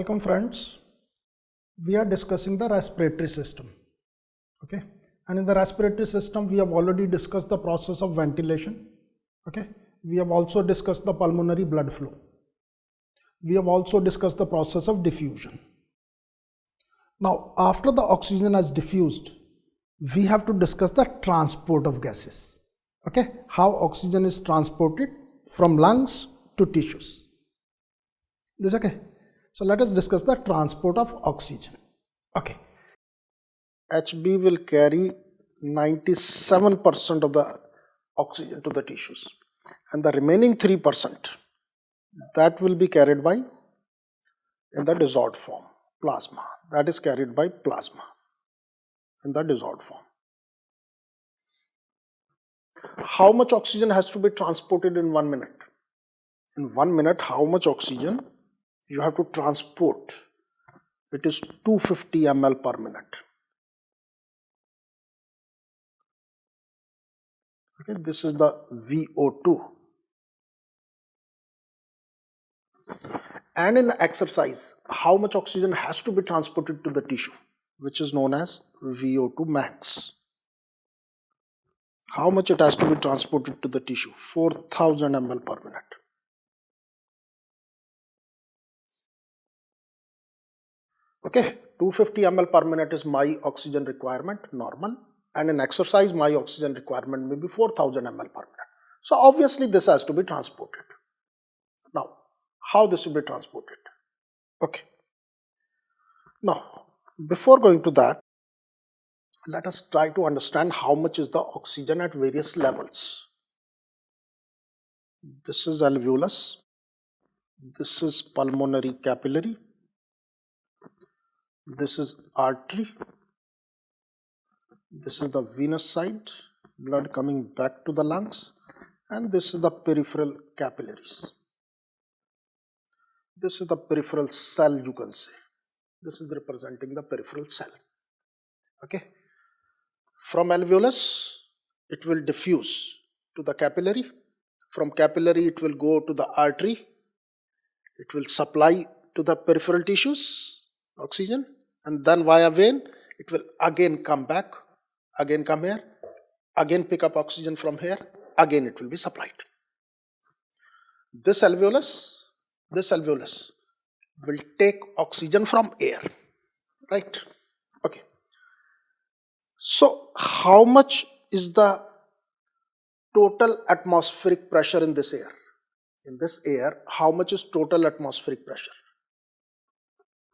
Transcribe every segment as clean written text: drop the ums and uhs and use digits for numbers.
Welcome friends. We are discussing the respiratory system. Okay. And in the respiratory system, we have already discussed the process of ventilation. Okay. We have also discussed the pulmonary blood flow. We have also discussed the process of diffusion. Now, after the oxygen has diffused, we have to discuss the transport of gases. Okay. How oxygen is transported from lungs to tissues. This okay? So let us discuss the transport of oxygen. Okay. HB will carry 97% of the oxygen to the tissues, and the remaining 3% that will be carried by in the dissolved form, plasma. That is carried by plasma in the dissolved form. How much oxygen has to be transported in 1 minute? In 1 minute, how much oxygen you have to transport? It is 250 ml per minute. Okay, this is the VO2. And in exercise, how much oxygen has to be transported to the tissue, which is known as VO2 max. How much it has to be transported to the tissue? 4000 ml per minute. Okay, 250 ml per minute is my oxygen requirement, normal. And in exercise, my oxygen requirement may be 4000 ml per minute. So obviously this has to be transported. Now, how this will be transported? Okay. Now, before going to that, let us try to understand how much is the oxygen at various levels. This is alveolus. This is pulmonary capillary. This is artery. This is the venous side, blood coming back to the lungs. And this is the peripheral capillaries. This is the peripheral cell, you can say. This is representing the peripheral cell. Okay. From alveolus, it will diffuse to the capillary. From capillary, it will go to the artery. It will supply to the peripheral tissues oxygen, and then via vein, it will again come back, again come here, again pick up oxygen from here, again it will be supplied. This alveolus will take oxygen from air, right? Okay. So, how much is the total atmospheric pressure in this air? In this air, how much is total atmospheric pressure?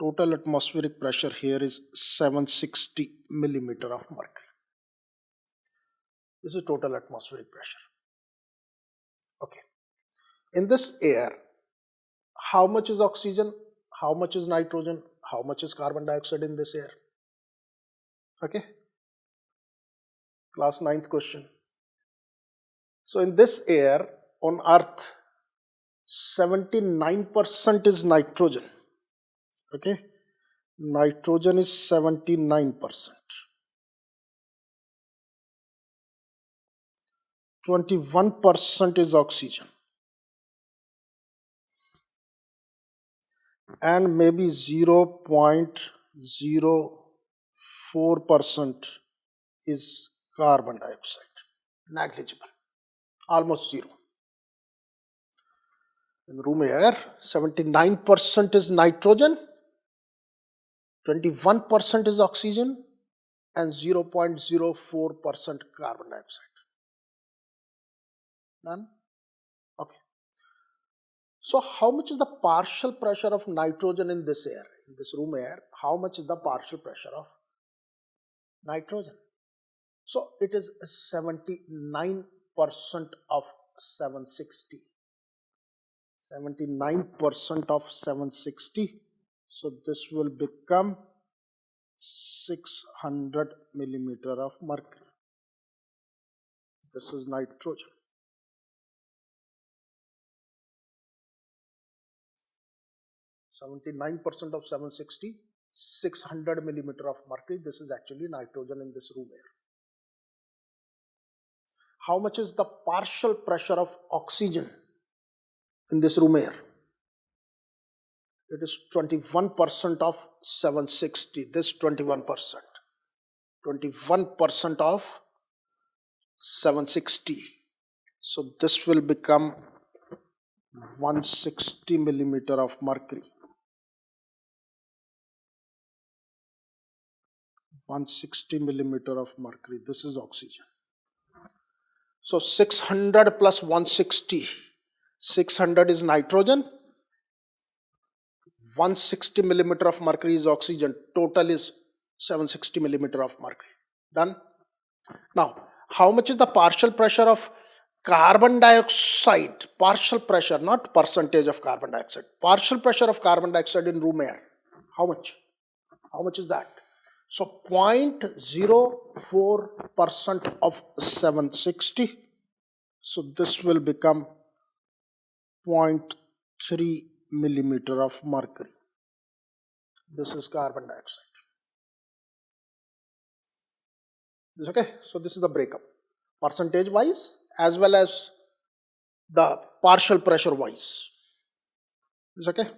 Total atmospheric pressure here is 760 millimeter of mercury. This is total atmospheric pressure. Okay. In this air, how much is oxygen? How much is nitrogen? How much is carbon dioxide in this air? Okay. Class 9th question. So in this air on earth, 79% is nitrogen. Okay. Nitrogen is 79%. 21% is oxygen. And maybe 0.04% is carbon dioxide. Negligible. Almost zero. In room air, 79% is nitrogen, 21% is oxygen, and 0.04% carbon dioxide. Done? Okay. So how much is the partial pressure of nitrogen in this air, in this room air? How much is the partial pressure of nitrogen? So it is 79% of 760. 79% of 760. So this will become 600 millimeter of mercury. This is nitrogen. (79% of 760), 600 millimeter of mercury. This is actually nitrogen in this room air. How much is the partial pressure of oxygen in this room air? It is 21% of 760. This 21%. 21% of 760. So this will become 160 millimeter of mercury. 160 millimeter of mercury. This is oxygen. So 600 plus 160. 600 is nitrogen. 160 millimeter of mercury is oxygen. Total is 760 millimeter of mercury. Done. Now, how much is the partial pressure of carbon dioxide? Partial pressure, not percentage of carbon dioxide. Partial pressure of carbon dioxide in room air. How much? How much is that? So 0.04% of 760. So this will become 0.3 millimeter of mercury. This is carbon dioxide. Is okay? So this is the breakup. Percentage wise as well as the partial pressure wise. Is okay?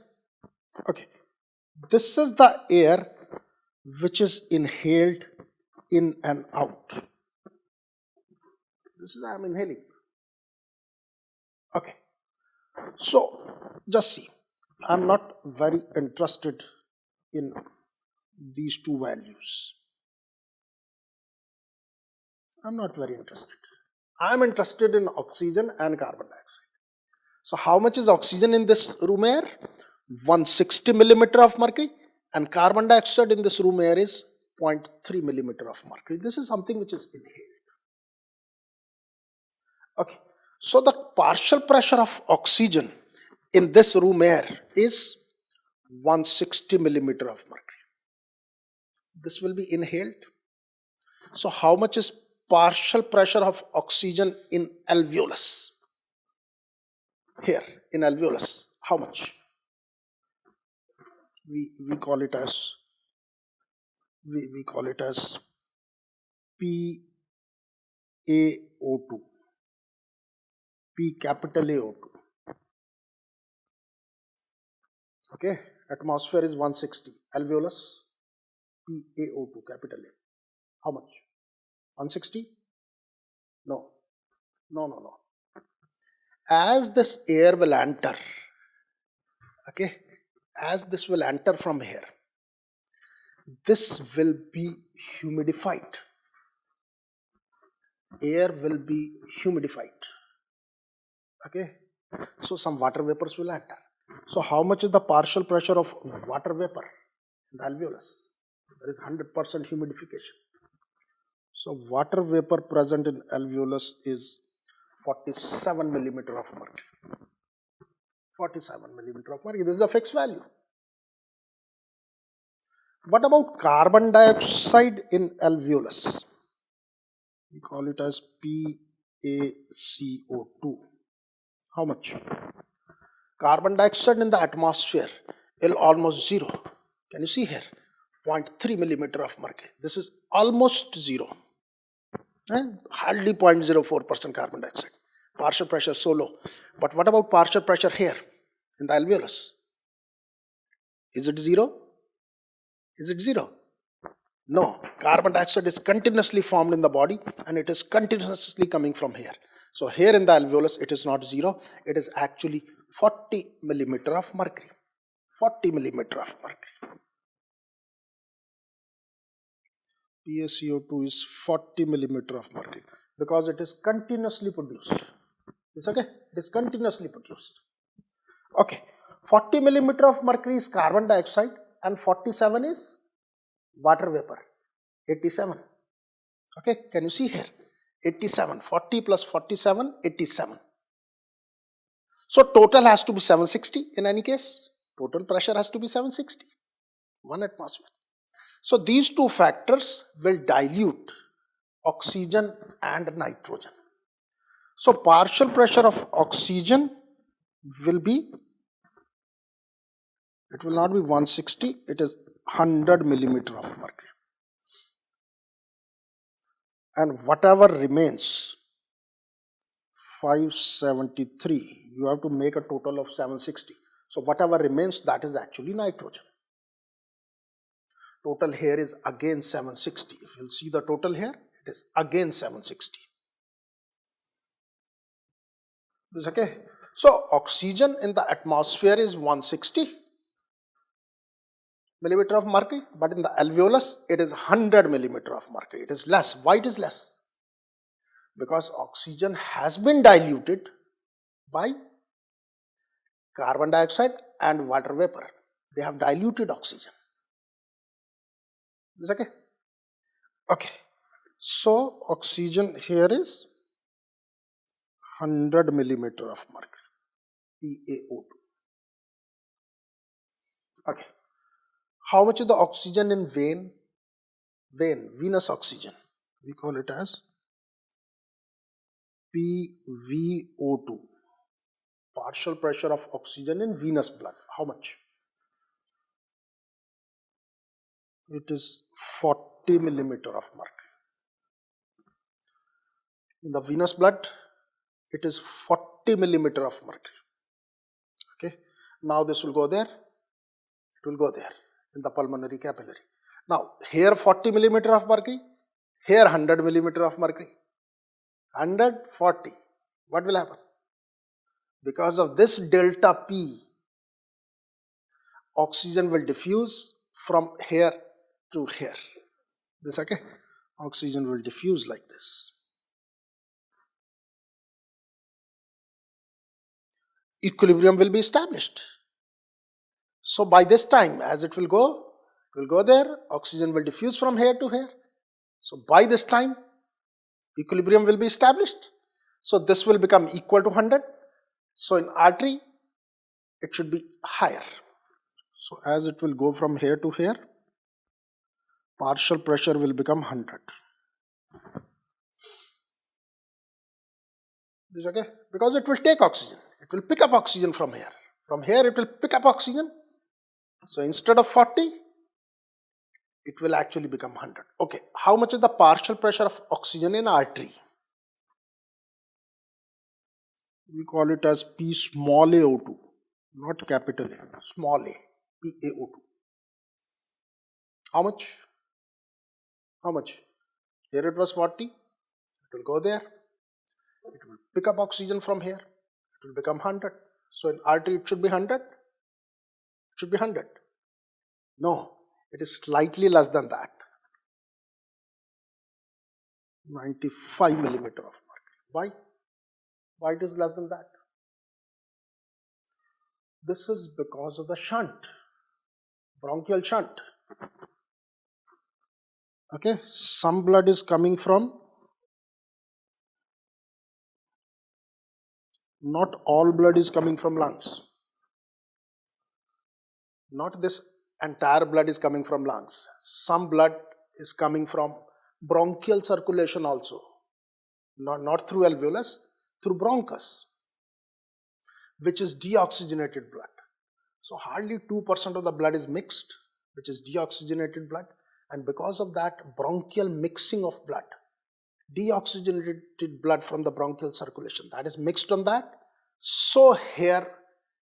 Okay. This is the air which is inhaled in and out. This is I am inhaling. Okay. So just see. I am not very interested in these two values. I am not very interested. I am interested in oxygen and carbon dioxide. So how much is oxygen in this room air? 160 millimeter of mercury, and carbon dioxide in this room air is 0.3 millimeter of mercury. This is something which is inhaled. Okay. So the partial pressure of oxygen in this room air is 160 millimeter of mercury. This will be inhaled. So how much is partial pressure of oxygen in alveolus? Here in alveolus, how much? We call it as PaO2. P capital AO2. Okay, atmosphere is 160. Alveolus, PaO2 capital A. How much? 160? No. As this air will enter, okay, as this will enter from here, this will be humidified. Air will be humidified. Okay, so some water vapors will enter. So how much is the partial pressure of water vapor in the alveolus? There is 100% humidification. So water vapor present in alveolus is 47 millimeter of mercury. 47 millimeter of mercury. This is a fixed value. What about carbon dioxide in alveolus? We call it as PaCO2. How much? Carbon dioxide in the atmosphere is almost zero. Can you see here? 0.3 millimeter of mercury. This is almost zero. Hardly 0.04% carbon dioxide. Partial pressure so low. But what about partial pressure here in the alveolus? Is it zero? Is it zero? No. Carbon dioxide is continuously formed in the body and it is continuously coming from here. So here in the alveolus it is not zero. It is actually 40 millimeter of mercury. 40 millimeter of mercury. PaCO2 is 40 millimeter of mercury because it is continuously produced. It's okay? It is continuously produced. Okay. 40 millimeter of mercury is carbon dioxide and 47 is water vapor. 87. Okay. Can you see here? 87. 40 plus 47, 87. So total has to be 760 in any case. Total pressure has to be 760. 1 atmosphere. So these two factors will dilute oxygen and nitrogen. So partial pressure of oxygen will be, it will not be 160, it is 100 millimeter of mercury. And whatever remains, 573, you have to make a total of 760. So whatever remains, that is actually nitrogen. Total here is again 760. If you'll see the total here, it is again 760. Is okay. So oxygen in the atmosphere is 160 millimeter of mercury, but in the alveolus it is 100 millimeter of mercury. It is less. Why it is less? Because oxygen has been diluted by carbon dioxide and water vapor. They have diluted oxygen. Is okay? Okay. So oxygen here is 100 millimeter of mercury, PaO2. Okay. How much is the oxygen in vein? Venous oxygen. We call it as PVO2. Partial pressure of oxygen in venous blood. How much? It is 40 millimeter of mercury. In the venous blood, it is 40 millimeter of mercury. Okay. Now this will go there. It will go there in the pulmonary capillary. Now here 40 millimeter of mercury, here 100 millimeter of mercury. 140. What will happen? Because of this delta P, oxygen will diffuse from here to here. This okay? Oxygen will diffuse like this. Equilibrium will be established. So by this time, as it will go there, oxygen will diffuse from here to here. So by this time, equilibrium will be established. So this will become equal to 100. So in artery, it should be higher. So as it will go from here to here, partial pressure will become 100. This is okay? Because it will take oxygen. It will pick up oxygen from here. From here it will pick up oxygen. So instead of 40, it will actually become 100. Okay, how much is the partial pressure of oxygen in artery? We call it as P small aO2, not capital A, small a, PaO2. How much? How much? Here it was 40. It will go there. It will pick up oxygen from here. It will become 100. So in artery it should be 100. It should be 100. No, it is slightly less than that. 95 millimeter of mercury. Why? Why it is less than that? This is because of the shunt, bronchial shunt. Okay, some blood is coming from, not all blood is coming from lungs. Not this entire blood is coming from lungs. Some blood is coming from bronchial circulation also. Not through alveolus, through bronchus, which is deoxygenated blood. So hardly 2% of the blood is mixed, which is deoxygenated blood. And because of that bronchial mixing of blood, deoxygenated blood from the bronchial circulation, that is mixed on that. So here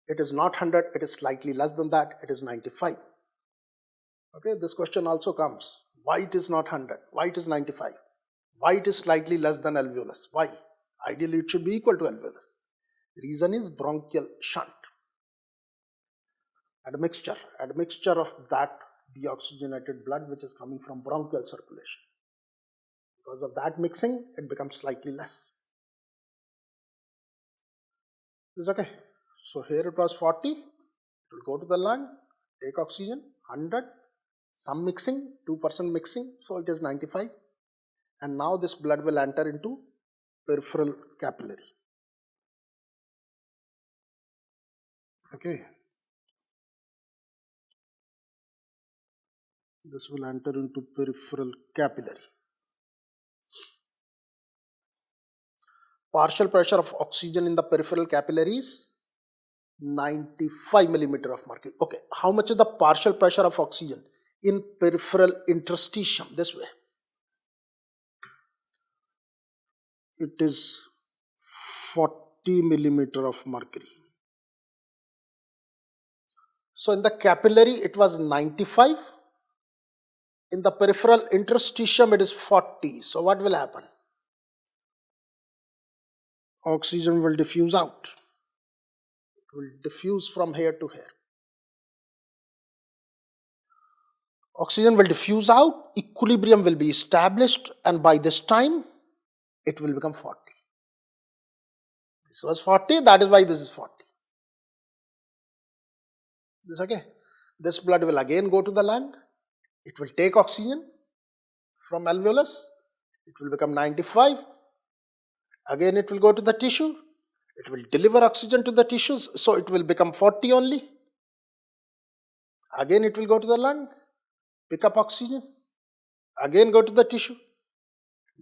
it is not 100, it is slightly less than that, it is 95. Okay, this question also comes. Why it is not 100? Why it is 95? Why it is slightly less than alveolus? Why? Ideally it should be equal to alveolus. Reason is bronchial shunt. Admixture of that deoxygenated blood which is coming from bronchial circulation. Because of that mixing, it becomes slightly less. Is okay. So here it was 40. It will go to the lung, take oxygen, 100. Some mixing, 2% mixing, so it is 95. And now this blood will enter into peripheral capillary. Okay. This will enter into peripheral capillary. Partial pressure of oxygen in the peripheral capillary is 95 millimeter of mercury. Okay, how much is the partial pressure of oxygen in peripheral interstitium? This way. It is 40 millimeter of mercury. So in the capillary it was 95. In the peripheral interstitium it is 40. So what will happen? Oxygen will diffuse out. It will diffuse from here to here. Oxygen will diffuse out, equilibrium will be established, and by this time it will become 40. This was 40, that is why this is 40. This okay? This blood will again go to the lung. It will take oxygen from alveolus. It will become 95. Again it will go to the tissue. It will deliver oxygen to the tissues, so it will become 40 only. Again it will go to the lung, pick up oxygen, again go to the tissue,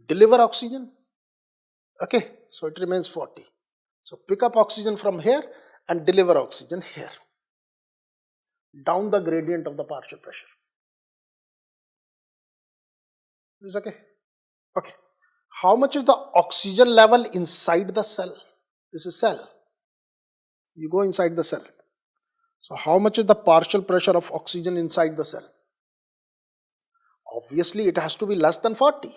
deliver oxygen. Okay, so it remains 40. So pick up oxygen from here and deliver oxygen here, down the gradient of the partial pressure. Is okay? Okay. How much is the oxygen level inside the cell? This is cell. You go inside the cell. So how much is the partial pressure of oxygen inside the cell? Obviously it has to be less than 40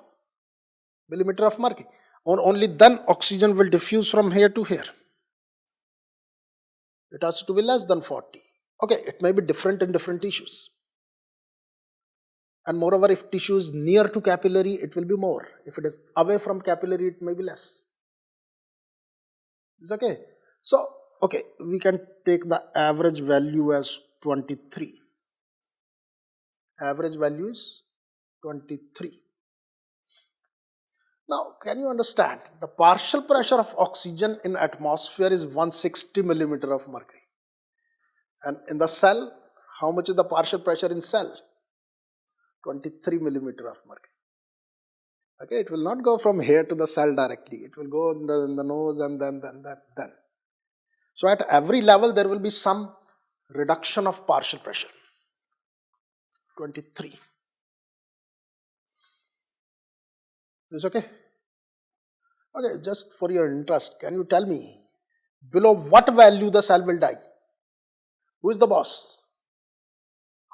millimeter of mercury. Only then oxygen will diffuse from here to here. It has to be less than 40. Okay, it may be different in different tissues. And moreover, if tissue is near to capillary, it will be more. If it is away from capillary, it may be less. It's okay. So, okay, we can take the average value as 23. Average value is 23. Now, can you understand? The partial pressure of oxygen in atmosphere is 160 millimeter of mercury. And in the cell, how much is the partial pressure in cell? 23 millimeter of mercury. Okay, it will not go from here to the cell directly. It will go in the nose and then. So at every level there will be some reduction of partial pressure. 23. Is okay? Okay, just for your interest, can you tell me below what value the cell will die? Who is the boss?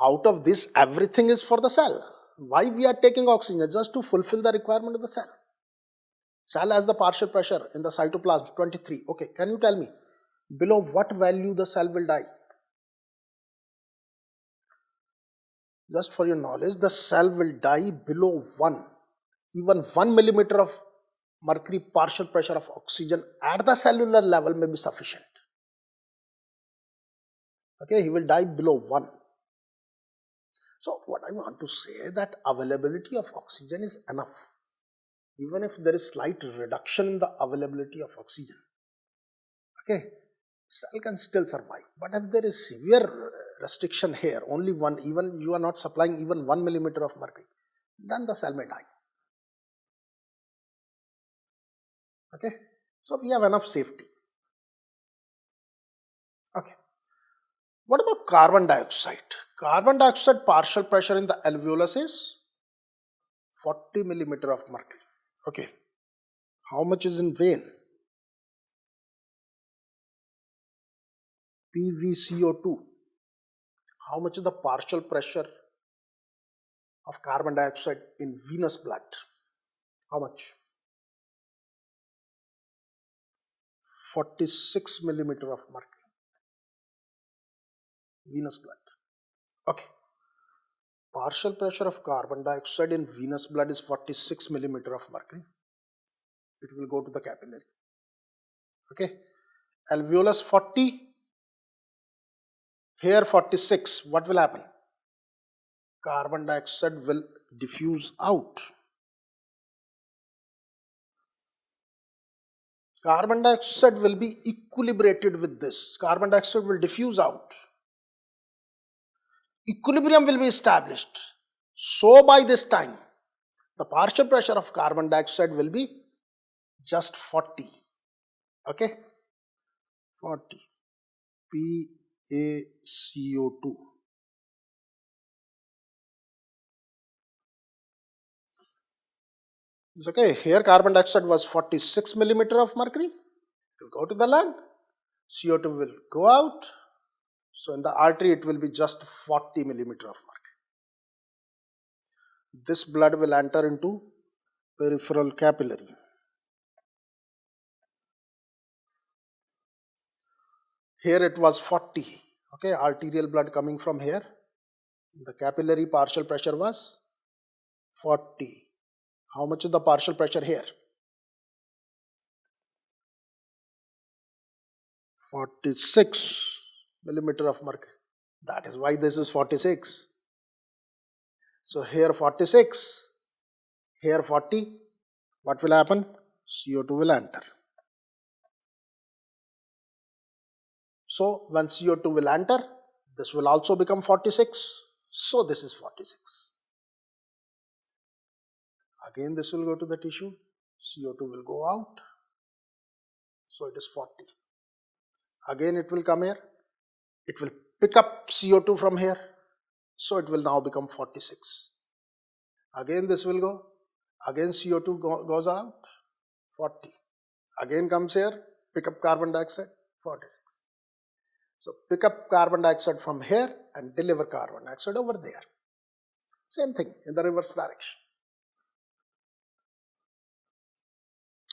Out of this, everything is for the cell. Why we are taking oxygen? Just to fulfill the requirement of the cell. Cell has the partial pressure in the cytoplasm, 23. Okay, can you tell me below what value the cell will die? Just for your knowledge, the cell will die below 1. Even 1 millimeter of mercury partial pressure of oxygen at the cellular level may be sufficient. Okay, he will die below 1. So what I want to say that availability of oxygen is enough. Even if there is slight reduction in the availability of oxygen, okay, cell can still survive. But if there is severe restriction here, only one, even you are not supplying even 1 millimeter of mercury, then the cell may die. Okay, so we have enough safety. Okay, what about carbon dioxide? Carbon dioxide partial pressure in the alveolus is 40 millimeter of mercury. Okay, how much is in vein? PvCO2. How much is the partial pressure of carbon dioxide in venous blood? How much? 46 millimeter of mercury. Venous blood. Okay. Partial pressure of carbon dioxide in venous blood is 46 millimeter of mercury. It will go to the capillary. Okay. Alveolus 40. Here 46. What will happen? Carbon dioxide will diffuse out. Carbon dioxide will be equilibrated with this. Carbon dioxide will diffuse out. Equilibrium will be established. So by this time, the partial pressure of carbon dioxide will be just 40. Okay? 40. PaCO2. It's okay. Here carbon dioxide was 46 millimeter of mercury. It will go to the lung. CO2 will go out. So in the artery it will be just 40 millimeter of mercury. This blood will enter into peripheral capillary. Here it was 40. Okay, arterial blood coming from here. The capillary partial pressure was 40. How much is the partial pressure here? 46 millimeter of mercury. That is why this is 46. So here 46, here 40. What will happen? CO2 will enter. So when CO2 will enter, this will also become 46. So this is 46. Again this will go to the tissue. CO2 will go out. So it is 40. Again it will come here. It will pick up CO2 from here. So it will now become 46. Again this will go. Again CO2 goes out. 40. Again comes here. Pick up carbon dioxide. 46. So pick up carbon dioxide from here and deliver carbon dioxide over there. Same thing in the reverse direction.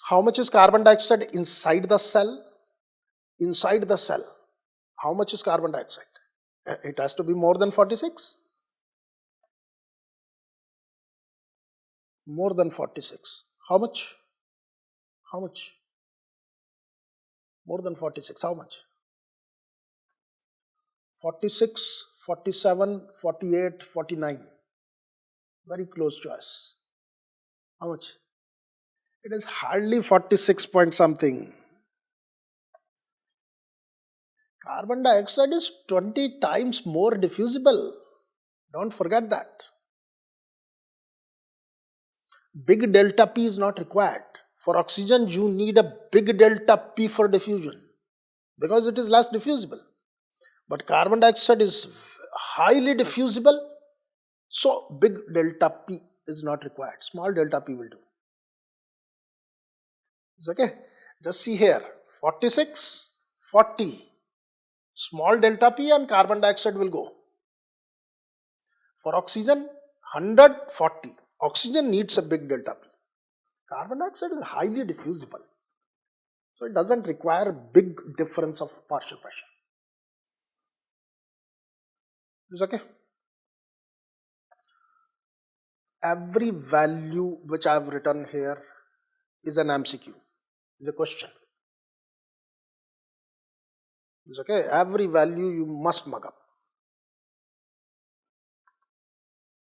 How much is carbon dioxide inside the cell? Inside the cell, how much is carbon dioxide? It has to be more than 46. More than 46. How much? How much? More than 46. How much? 46, 47, 48, 49. Very close choice. How much? It is hardly 46 point something. Carbon dioxide is 20 times more diffusible. Don't forget that. Big delta P is not required. For oxygen, you need a big delta P for diffusion because it is less diffusible. But carbon dioxide is highly diffusible, so big delta P is not required. Small delta P will do. It's okay. Just see here, 46, 40. Small delta P and carbon dioxide will go. For oxygen, 140. Oxygen needs a big delta P. Carbon dioxide is highly diffusible. So it doesn't require big difference of partial pressure. Is okay? Every value which I have written here is an MCQ. Is a question. Is okay? Every value you must mug up.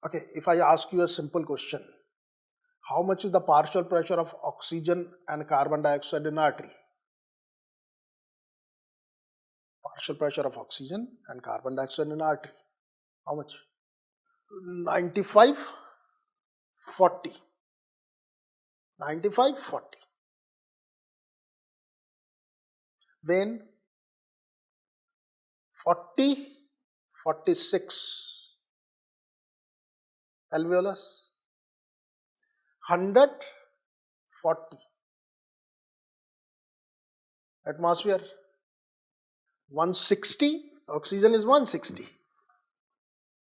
Okay, if I ask you a simple question, how much is the partial pressure of oxygen and carbon dioxide in artery? Partial pressure of oxygen and carbon dioxide in artery. How much? 95, 40. 95, 40. Vein 40, 46. Alveolus 100, 40. Atmosphere 160. Oxygen is 160.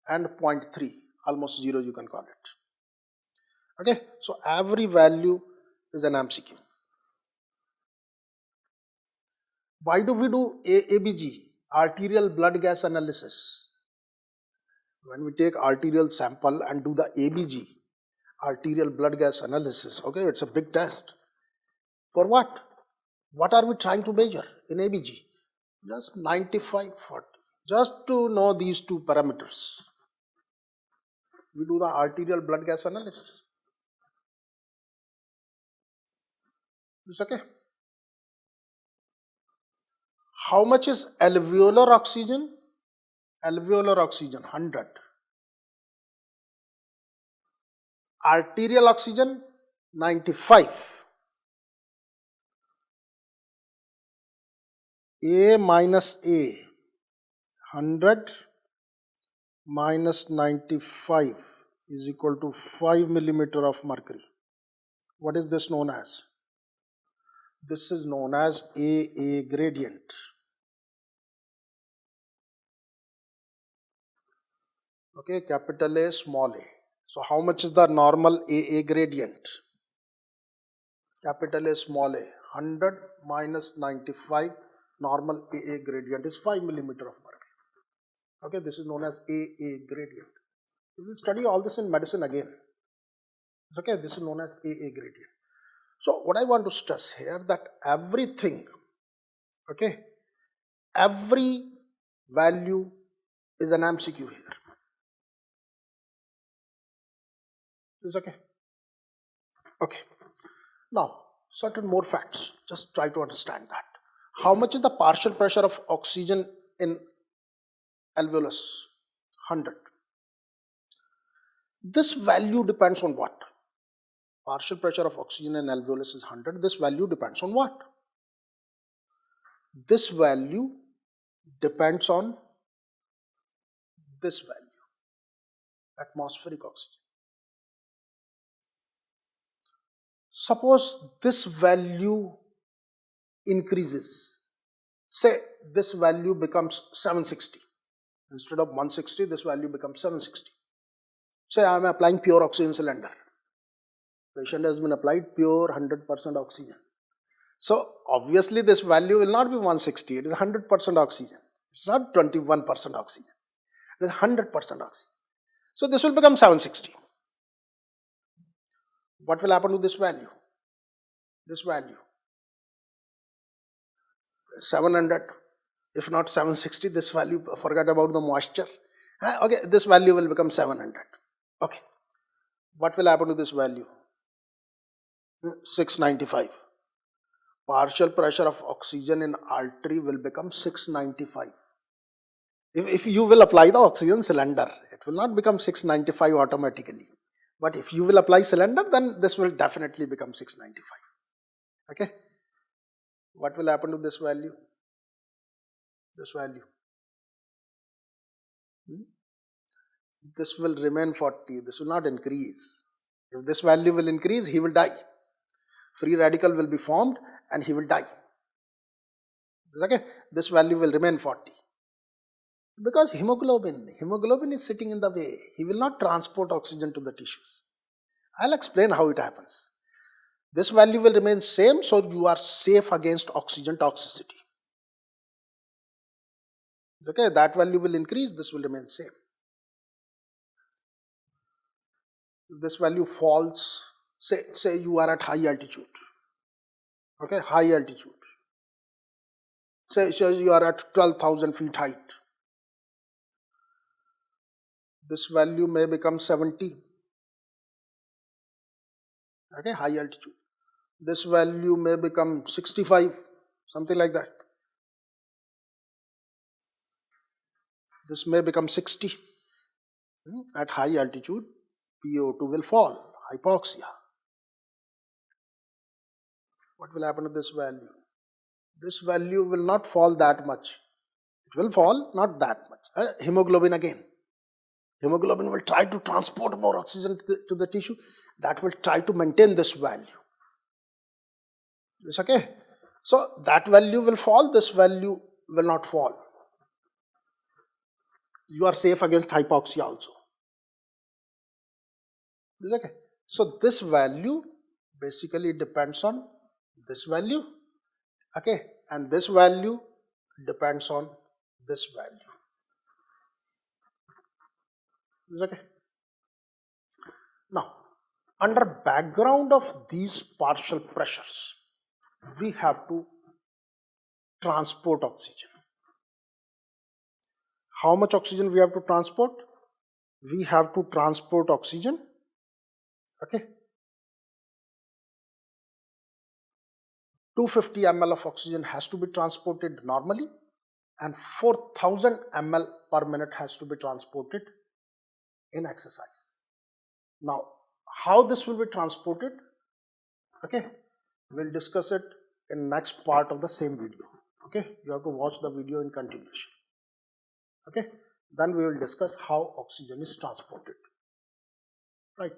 And 0.3, almost 0 you can call it. Okay, so every value is an MCQ. Why do we do ABG, arterial blood gas analysis? When we take arterial sample and do the ABG, arterial blood gas analysis, okay, it's a big test. For what? What are we trying to measure in ABG? Just 95, 40. Just to know these two parameters, we do the arterial blood gas analysis. It's okay. How much is alveolar oxygen? Alveolar oxygen 100. Arterial oxygen 95. A minus A, 100 minus 95 is equal to 5 millimeter of mercury. What is this known as? This is known as AA gradient. Okay, capital A, small a. So how much is the normal AA gradient? Capital A, small a, 100 minus 95, normal AA gradient is 5 millimeter of mercury. Okay, this is known as AA gradient. We will study all this in medicine again. It's okay, this is known as AA gradient. So what I want to stress here, that everything, okay, every value is an MCQ here. Is okay? Okay. Now, certain more facts. Just try to understand that. How much is the partial pressure of oxygen in alveolus? 100. This value depends on what? Partial pressure of oxygen in alveolus is 100. This value depends on what? This value depends on this value, atmospheric oxygen. Suppose this value increases. Say this value becomes 760. Instead of 160, this value becomes 760. Say I am applying pure oxygen cylinder. Patient has been applied pure 100% oxygen. So obviously this value will not be 160, it is 100% oxygen. It's not 21% oxygen. It is 100% oxygen. So this will become 760. What will happen to this value? This value 700, if not 760, this value, forget about the moisture. Okay, this value will become 700. Okay, what will happen to this value? 695. Partial pressure of oxygen in artery will become 695. If you will apply the oxygen cylinder, it will not become 695 automatically. But if you will apply cylinder, then this will definitely become 695. Okay. What will happen to this value? This value. This will remain 40. This will not increase. If this value will increase, he will die. Free radical will be formed and he will die. Okay. This value will remain 40. Because hemoglobin is sitting in the way. He will not transport oxygen to the tissues. I'll explain how it happens. This value will remain same, so you are safe against oxygen toxicity. Okay, that value will increase, this will remain same. If this value falls, say you are at high altitude. Okay, high altitude. Say you are at 12,000 feet height. This value may become 70. Okay, high altitude. This value may become 65, something like that. This may become 60. At high altitude, PO2 will fall, hypoxia. What will happen to this value? This value will not fall that much. It will fall, not that much. Hemoglobin again. Hemoglobin will try to transport more oxygen to the tissue. That will try to maintain this value. It's okay. So that value will fall, this value will not fall. You are safe against hypoxia also. It's okay. So this value basically depends on this value. Okay. And this value depends on this value. It's okay. Now, under background of these partial pressures, we have to transport oxygen. How much oxygen we have to transport? We have to transport oxygen. Okay. 250 ml of oxygen has to be transported normally, and 4000 ml per minute has to be transported in exercise. Now, how this will be transported? Okay, we'll discuss it in next part of the same video. Okay, you have to watch the video in continuation. Okay, then we will discuss how oxygen is transported. Right.